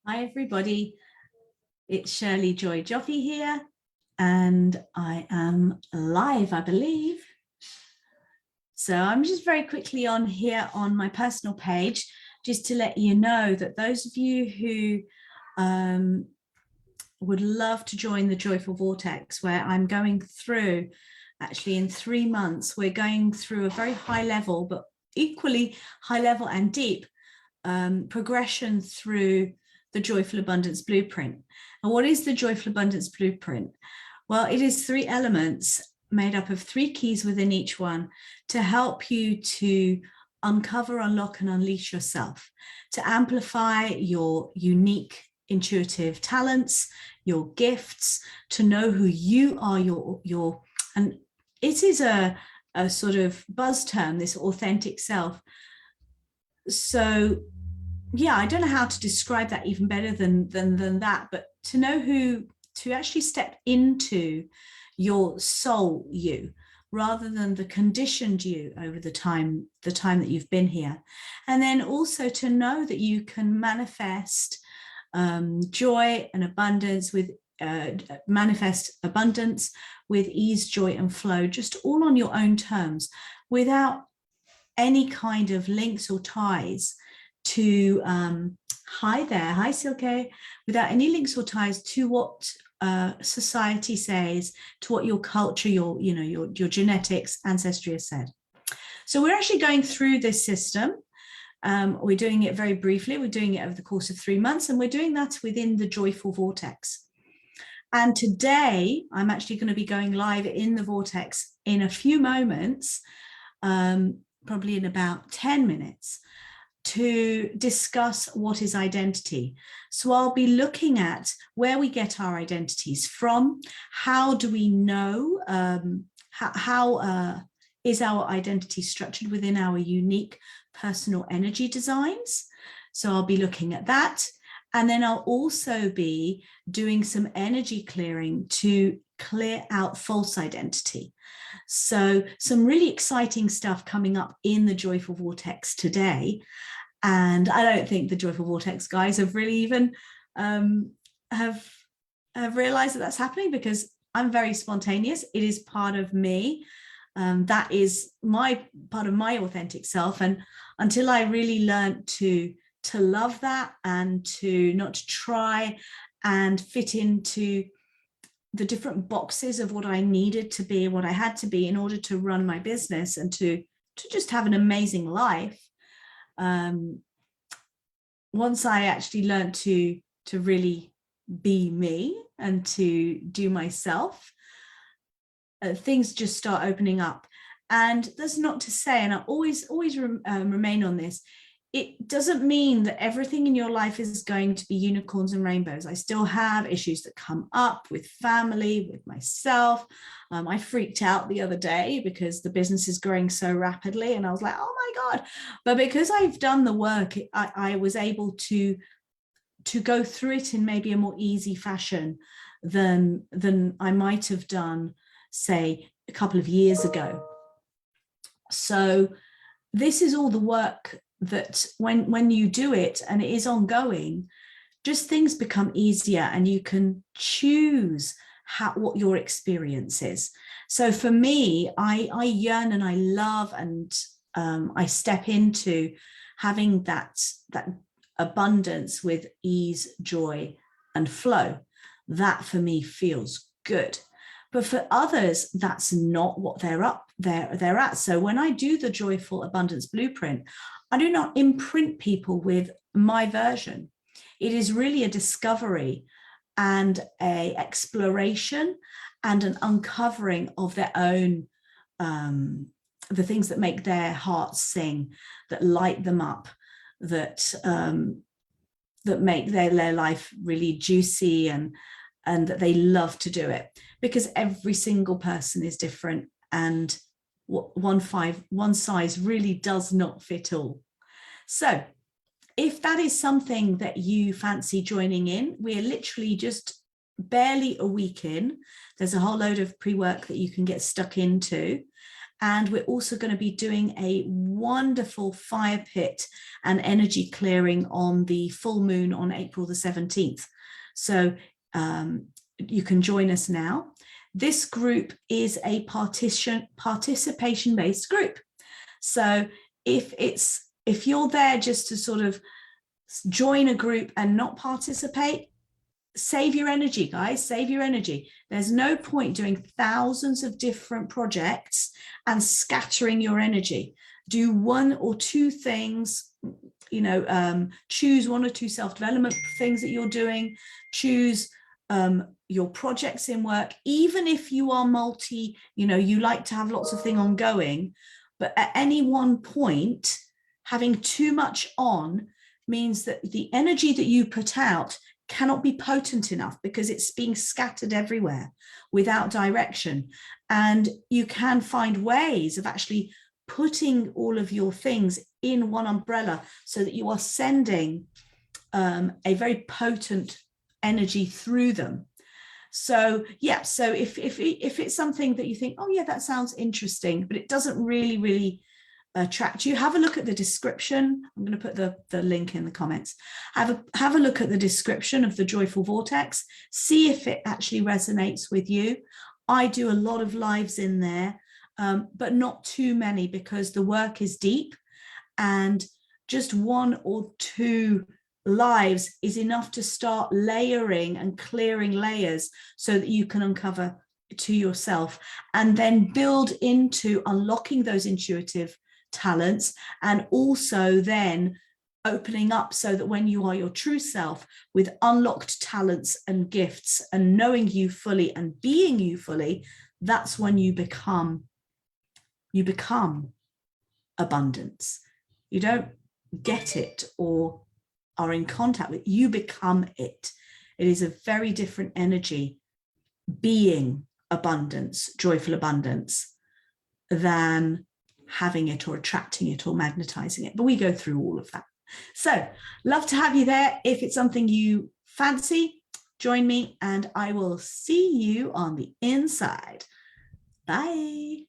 Hi, everybody. It's Shirley Joy Joffe here, and I am live, I believe. So I'm just very quickly on here on my personal page, just to let you know that those of you who would love to join the Joyful Vortex, where I'm going through, actually in 3 months, we're going through a very high level, but equally high level and deep progression through the Joyful Abundance Blueprint. And what is the Joyful Abundance Blueprint? Well, it is 3 elements made up of 3 keys within each one to help you to uncover, unlock, and unleash yourself, to amplify your unique intuitive talents, your gifts, to know who you are, and it is a sort of buzz term, this authentic self. So yeah, I don't know how to describe that even better than that, but to know who, to actually step into your soul you, rather than the conditioned you over the time that you've been here. And then also to know that you can manifest joy and abundance with manifest abundance with ease, joy, and flow, just all on your own terms, without any kind of links or ties to hi there, hi Silke, without any links or ties to what society says, to what your culture, your genetics, ancestry has said. So we're actually going through this system. We're doing it very briefly. We're doing it over the course of 3 months, and we're doing that within the Joyful Vortex. And today I'm actually going to be going live in the Vortex in a few moments, probably in about 10 minutes, to discuss what is identity. So I'll be looking at where we get our identities from. How do we know, how is our identity structured within our unique personal energy designs? So I'll be looking at that. And then I'll also be doing some energy clearing to clear out false identity. So some really exciting stuff coming up in the Joyful Vortex today. And I don't think the Joyful Vortex guys have really even have realized that that's happening, because I'm very spontaneous. It is part of me. That is my part of my authentic self. And until I really learned to love that, and to not try and fit into the different boxes of what I needed to be, what I had to be in order to run my business and to just have an amazing life. Once I actually learned to really be me and to do myself, things just start opening up. And that's not to say, and I always remain on this, it doesn't mean that everything in your life is going to be unicorns and rainbows. I still have issues that come up with family, with myself. I freaked out the other day because the business is growing so rapidly, and I was like, oh my God. But because I've done the work, I was able to go through it in maybe a more easy fashion than I might have done, say, a couple of years ago. So this is all the work that when you do it, and it is ongoing, just things become easier, and you can choose what your experience is. So for me, I yearn and I love, and I step into having that abundance with ease, joy, and flow. That for me feels good. But for others, that's not what they're at. So when I do the Joyful Abundance Blueprint, I do not imprint people with my version. It is really a discovery and a exploration and an uncovering of their own, the things that make their hearts sing, that light them up, that make their life really juicy, and that they love to do it, because every single person is different, and one size really does not fit all. So if that is something that you fancy joining in, we are literally just barely a week in. There's a whole load of pre-work that you can get stuck into, And we're also going to be doing a wonderful fire pit and energy clearing on the full moon on April the 17th. So you can join us now. This group is a participation-based group. So if you're there just to sort of join a group and not participate, save your energy, guys, save your energy. There's no point doing thousands of different projects and scattering your energy. Do one or two things, you know, choose one or two self-development things that you're doing, choose your projects in work, even if you are multi, you know, you like to have lots of things ongoing, but at any one point, having too much on means that the energy that you put out cannot be potent enough because it's being scattered everywhere without direction. And you can find ways of actually putting all of your things in one umbrella so that you are sending a very potent energy through them. So yeah, so if it's something that you think, oh yeah, that sounds interesting, but it doesn't really attract you, have a look at the description. I'm going to put the link in the comments. Have a look at the description of the Joyful Vortex, see if it actually resonates with you. I do a lot of lives in there, but not too many because the work is deep, and just one or two lives is enough to start layering and clearing layers so that you can uncover to yourself and then build into unlocking those intuitive talents, and also then opening up so that when you are your true self with unlocked talents and gifts and knowing you fully and being you fully, that's when you become abundance. You don't get it or are in contact with, you become it. It is a very different energy, being abundance, joyful abundance, than having it or attracting it or magnetizing it. But we go through all of that. So love to have you there. If it's something you fancy, join me and I will see you on the inside. Bye.